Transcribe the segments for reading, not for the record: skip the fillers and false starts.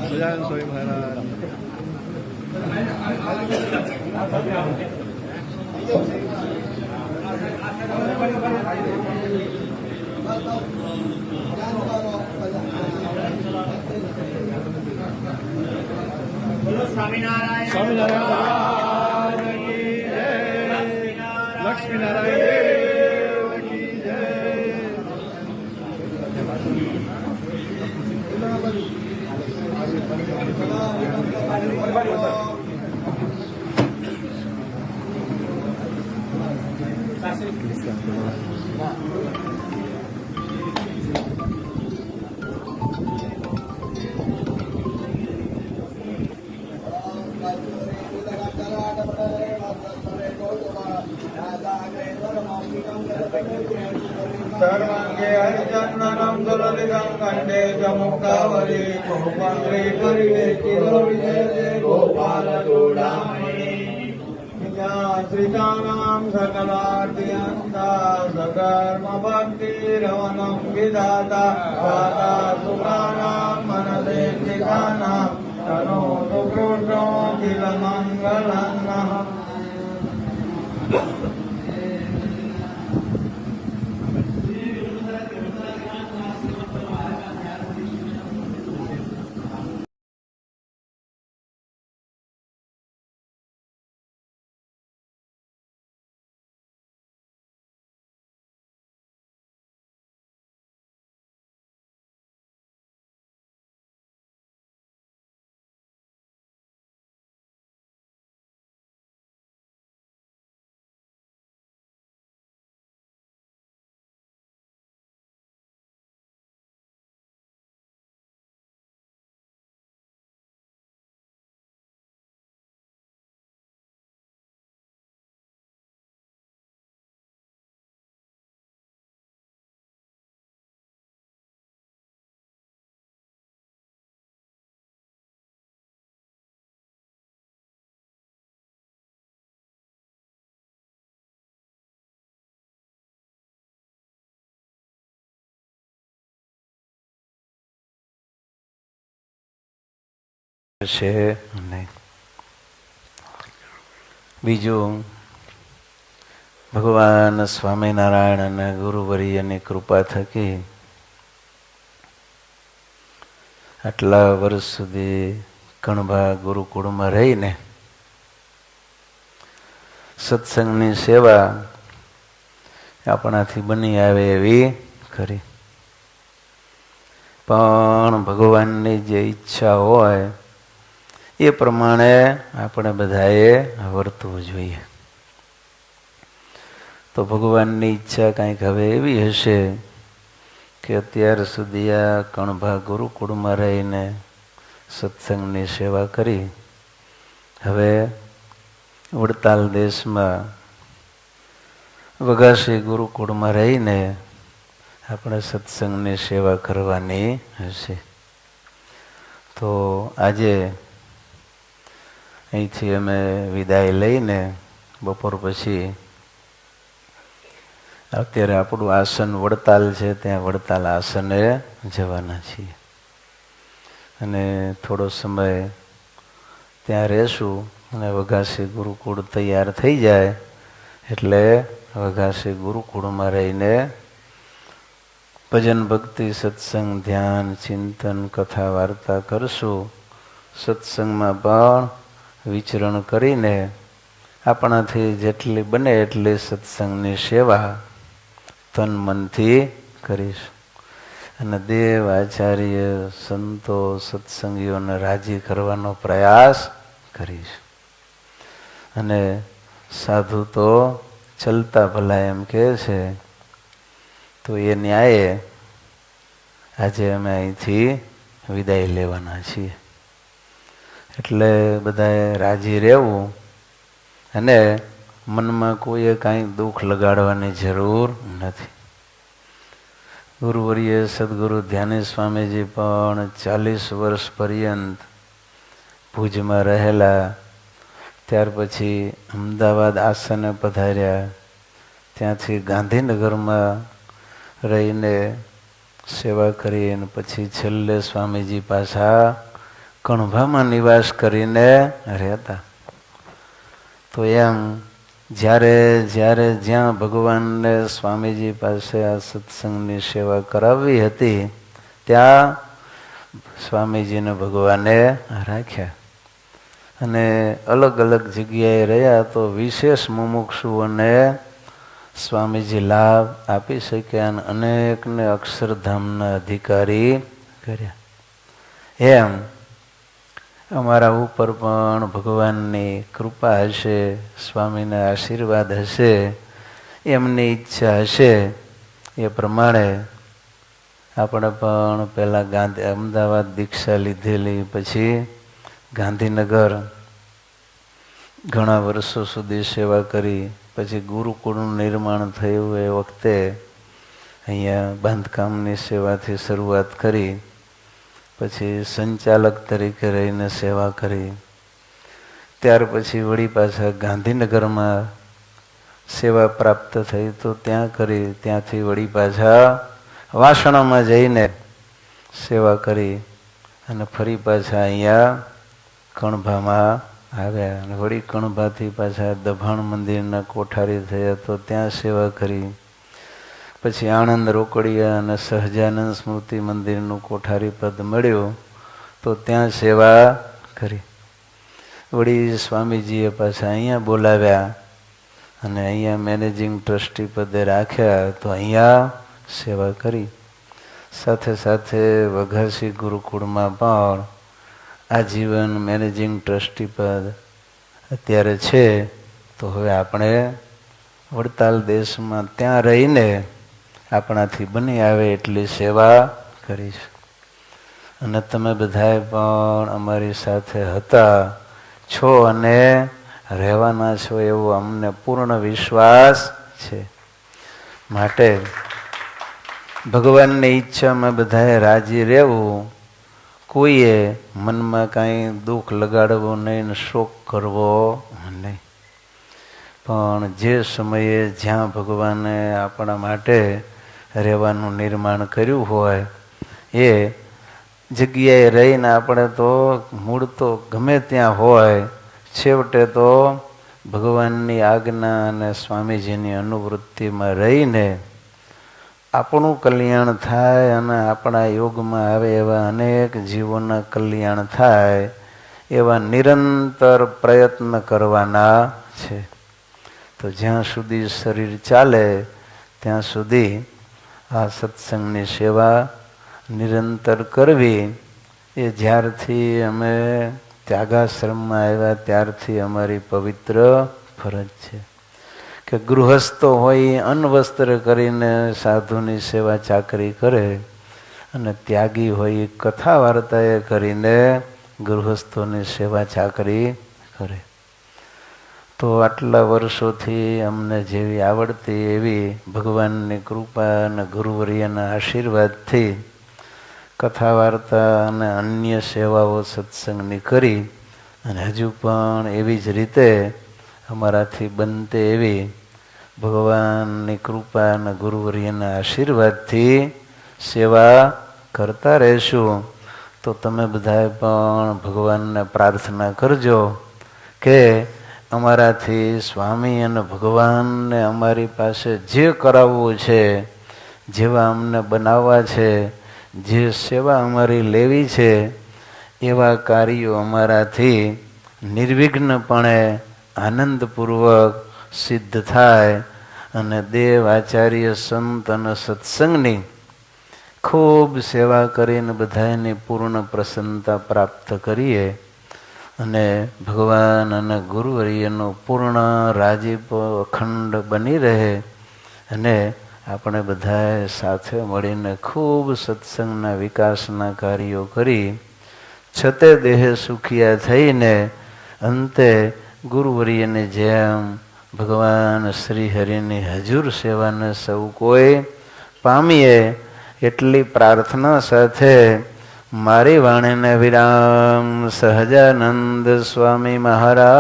સજાનંદ સ્વામી મહારાજ સ્વામિનારાયણ સ્વામિનારાયણ કી જય લક્ષ્મીનારાયણ દેવ કી જય सर्वांगे हरिचंदनम तुलसितं कंठे च मुक्तावली गोपंद्रे परिवेष्टितो विशेषे गोपालचूडामणि श्रीतानां सकलार्थियन्ता सकर्मभक्तिरवनं विधाता दाता सुखानां मनसेन्द्रियाणां तनोतु कृष्णो किलमङ्गलम्। છે નહીં. બીજું, ભગવાન સ્વામિનારાયણ અને ગુરુવર્યની કૃપા થકી આટલા વર્ષ સુધી કણભા ગુરુકુળમાં રહીને સત્સંગની સેવા આપણાથી બની આવે એવી ખરી. પણ ભગવાનની જે ઈચ્છા હોય એ પ્રમાણે આપણે બધાએ વર્તવું જોઈએ. તો ભગવાનની ઈચ્છા કંઈક હવે એવી હશે કે અત્યાર સુધી આ કણભા ગુરુકુળમાં રહીને સત્સંગની સેવા કરી, હવે વડતાલ દેશમાં વઘાસી ગુરુકુળમાં રહીને આપણે સત્સંગની સેવા કરવાની હશે. તો આજે અહીંથી અમે વિદાય લઈને બપોર પછી અત્યારે આપણું આસન વડતાલ છે, ત્યાં વડતાલ આસને જવાના છીએ અને થોડો સમય ત્યાં રહેશું અને વઘાસી ગુરુકુળ તૈયાર થઈ જાય એટલે વઘાસી ગુરુકુળમાં રહીને ભજન ભક્તિ સત્સંગ ધ્યાન ચિંતન કથા વાર્તા કરશું. સત્સંગમાં પણ વિચરણ કરીને આપણાથી જેટલી બને એટલી સત્સંગની સેવા તન મનથી કરીશું અને દેવ આચાર્ય સંતો સત્સંગીઓને રાજી કરવાનો પ્રયાસ કરીશું. અને સાધુ તો ચલતા ભલા એમ કહે છે, તો એ ન્યાયે આજે અમે અહીંથી વિદાય લેવાના છીએ. એટલે બધાએ રાજી રહેવું અને મનમાં કોઈએ કાંઈ દુઃખ લગાડવાની જરૂર નથી. ગુરુવર્ય સદગુરુ ધ્યાની સ્વામીજી પણ 40 વર્ષ પર્યંત ભુજમાં રહેલા, ત્યાર પછી અમદાવાદ આસને પધાર્યા, ત્યાંથી ગાંધીનગરમાં રહીને સેવા કરી અને પછી છેલ્લે સ્વામીજી પાછા કણભામાં નિવાસ કરીને રહેતા. તો એમ જ્યારે જ્યાં ભગવાનને સ્વામીજી પાસે આ સત્સંગની સેવા કરાવવી હતી ત્યાં સ્વામીજીને ભગવાને રાખ્યા અને અલગ અલગ જગ્યાએ રહ્યા તો વિશેષ મુમુક્ષુઓને સ્વામીજી લાભ આપી શક્યા અને અનેકને અક્ષરધામના અધિકારી કર્યા. એમ અમારા ઉપર પણ ભગવાનની કૃપા હશે, સ્વામીના આશીર્વાદ હશે, એમની ઈચ્છા હશે એ પ્રમાણે આપણે પણ પહેલાં અમદાવાદ દીક્ષા લીધેલી, પછી ગાંધીનગર ઘણા વર્ષો સુધી સેવા કરી, પછી ગુરુકુળનું નિર્માણ થયું એ વખતે અહીંયા બાંધકામની સેવાથી શરૂઆત કરી, પછી સંચાલક તરીકે રહીને સેવા કરી, ત્યાર પછી વળી પાછા ગાંધીનગરમાં સેવા પ્રાપ્ત થઈ તો ત્યાં કરી, ત્યાંથી વળી પાછા વાસણામાં જઈને સેવા કરી અને ફરી પાછા અહીંયા કણભામાં આવ્યા અને વળી કણભાથી પાછા દભાણ મંદિરના કોઠારી થયા તો ત્યાં સેવા કરી, પછી આણંદ રોકડિયા અને સહજાનંદ સ્મૃતિ મંદિરનું કોઠારી પદ મળ્યું તો ત્યાં સેવા કરી. વળી સ્વામીજીએ પાછા અહીંયા બોલાવ્યા અને અહીંયા મેનેજિંગ ટ્રસ્ટી પદે રાખ્યા તો અહીંયા સેવા કરી. સાથે સાથે વઘાસી ગુરુકુળમાં પણ આજીવન મેનેજિંગ ટ્રસ્ટી પદ અત્યારે છે. તો હવે આપણે વડતાલ દેશમાં ત્યાં રહીને આપણાથી બની આવે એટલી સેવા કરીશું. અને તમે બધાએ પણ અમારી સાથે હતા છો અને રહેવાના છો એવો અમને પૂર્ણ વિશ્વાસ છે. માટે ભગવાનની ઈચ્છામાં બધાએ રાજી રહેવું, કોઈએ મનમાં કાંઈ દુઃખ લગાડવું નહીં, શોક કરવો નહીં. પણ જે સમયે જ્યાં ભગવાને આપણા માટે રહેવાનું નિર્માણ કર્યું હોય એ જગ્યાએ રહીને આપણે તો મૂળ તો ગમે ત્યાં હોય, છેવટે તો ભગવાનની આજ્ઞા અને સ્વામીજીની અનુવૃત્તિમાં રહીને આપણું કલ્યાણ થાય અને આપણા યોગમાં આવે એવા અનેક જીવોના કલ્યાણ થાય એવા નિરંતર પ્રયત્ન કરવાના છે. તો જ્યાં સુધી શરીર ચાલે ત્યાં સુધી આ સત્સંગની સેવા નિરંતર કરવી એ જ્યારથી અમે ત્યાગાશ્રમમાં આવ્યા ત્યારથી અમારી પવિત્ર ફરજ છે. કે ગૃહસ્થો હોય અન્વસ્ત્ર કરીને સાધુની સેવા ચાકરી કરે અને ત્યાગી હોય કથા વાર્તાએ કરીને ગૃહસ્થોની સેવા ચાકરી કરે. તો આટલા વર્ષોથી અમને જેવી આવડતી એવી ભગવાનની કૃપા અને ગુરુવર્યના આશીર્વાદથી કથા વાર્તા અને અન્ય સેવાઓ સત્સંગની કરી અને હજુ પણ એવી જ રીતે અમારાથી બનતે એવી ભગવાનની કૃપા અને ગુરુવર્યના આશીર્વાદથી સેવા કરતા રહેશું. તો તમે બધાએ પણ ભગવાનને પ્રાર્થના કરજો કે અમારાથી સ્વામી અને ભગવાનને અમારી પાસે જે કરાવવું છે, જેવા અમને બનાવવા છે, જે સેવા અમારી લેવી છે એવા કાર્યો અમારાથી નિર્વિઘ્નપણે આનંદપૂર્વક સિદ્ધ થાય અને દેવ આચાર્ય સંત અને સત્સંગની ખૂબ સેવા કરીને બધાની પૂર્ણ પ્રસન્નતા પ્રાપ્ત કરીએ અને ભગવાન અને ગુરુવર્યનો પૂર્ણ રાજીપો અખંડ બની રહે અને આપણે બધાએ સાથે મળીને ખૂબ સત્સંગના વિકાસના કાર્યો કરી છતે દેહે સુખિયા થઈને અંતે ગુરુવર્યની જેમ ભગવાન શ્રી હરિની હજુર સેવાને સૌ કોઈ પામીએ એટલી પ્રાર્થના સાથે મારી વાણીને વિરામ. સહજાનંદ સ્વામી મહારાજની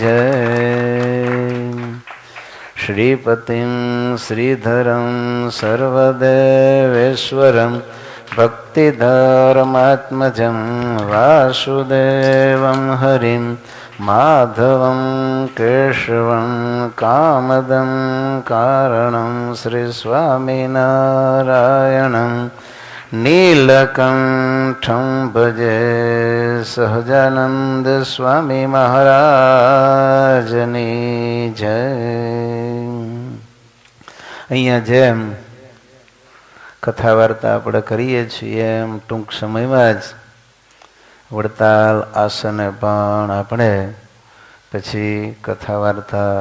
જય. શ્રીપતિમ શ્રીધરમ સર્વદેવેશ્વરમ ભક્તિધર્માત્મજં વાસુદેવં હરિમ માધવં કેશવં કામદં કારણં શ્રી સ્વામિનારાયણં નીલકંઠં ભજે. સહજાનંદ સ્વામી મહારાજની જય. અહીંયા જેમ કથા વાર્તા આપણે કરીએ છીએ એમ ટૂંક સમયમાં જ વડતાલ આસને પણ આપણે પછી કથા વાર્તા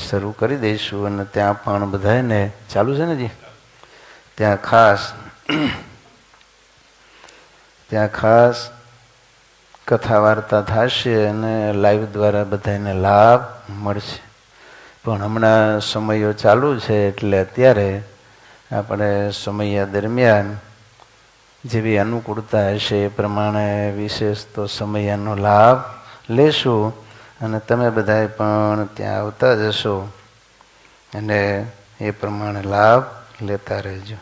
શરૂ કરી દઈશું અને ત્યાં પણ બધાને ચાલુ છે ને જી, ત્યાં ખાસ કથા વાર્તા થશે અને લાઈવ દ્વારા બધાને લાભ મળશે. પણ હમણાં સમયો ચાલુ છે એટલે અત્યારે આપણે સમય દરમિયાન જેવી અનુકૂળતા હશે એ પ્રમાણે વિશેષ તો સમયનો લાભ લેશું અને તમે બધાએ પણ ત્યાં આવતા જશો અને એ પ્રમાણે લાભ લેતા રહેજો.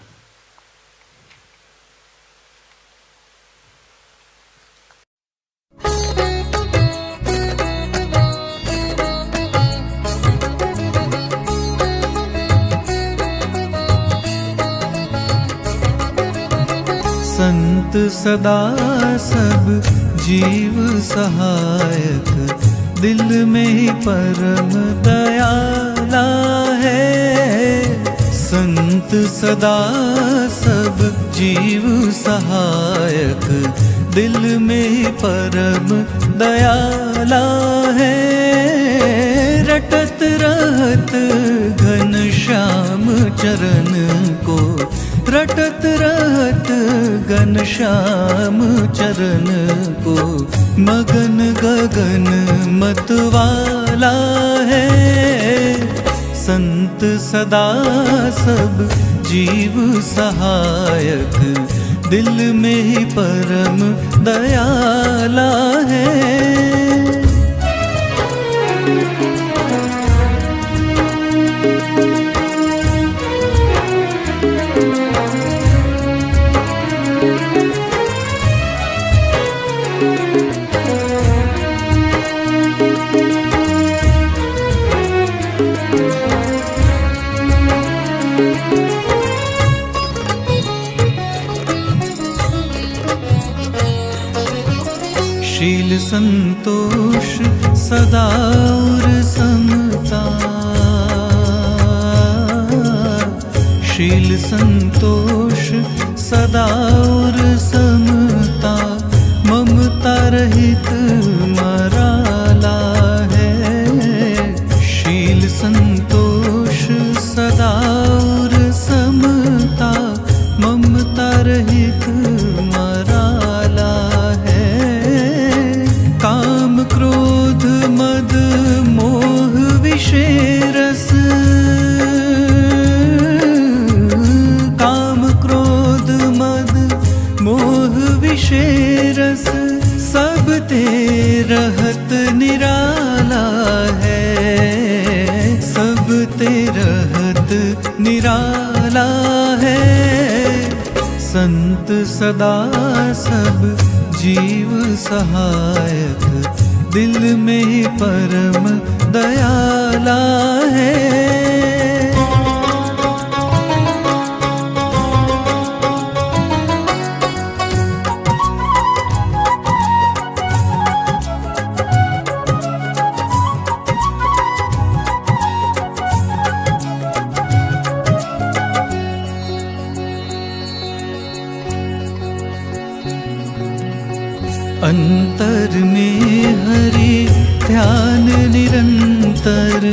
संत सदा सब जीव सहायक, दिल में परम दयाला है। संत सदा सब जीव सहायक, दिल में परम दयाला है। रटत रहत घनश्याम चरण को, रटत रहत घनश्याम चरण को, मगन गगन मतवाला है। संत सदा सब जीव सहायक, दिल में परम दयाला है। शील संतोष सदा और समता, शील संतोष सदा और समता, ममता रहित मराला है। शील संतोष सदा और समता, ममता रहित मराला है। काम क्रोध मद मोह विषय रस, काम क्रोध मद मोह विषय रस, सब ते रहत निराला है, सब ते रहत निराला है। संत सदा सब जीव सहायक, दिल में परम दयाला है। अंतर में हरि ध्यान निरंतर,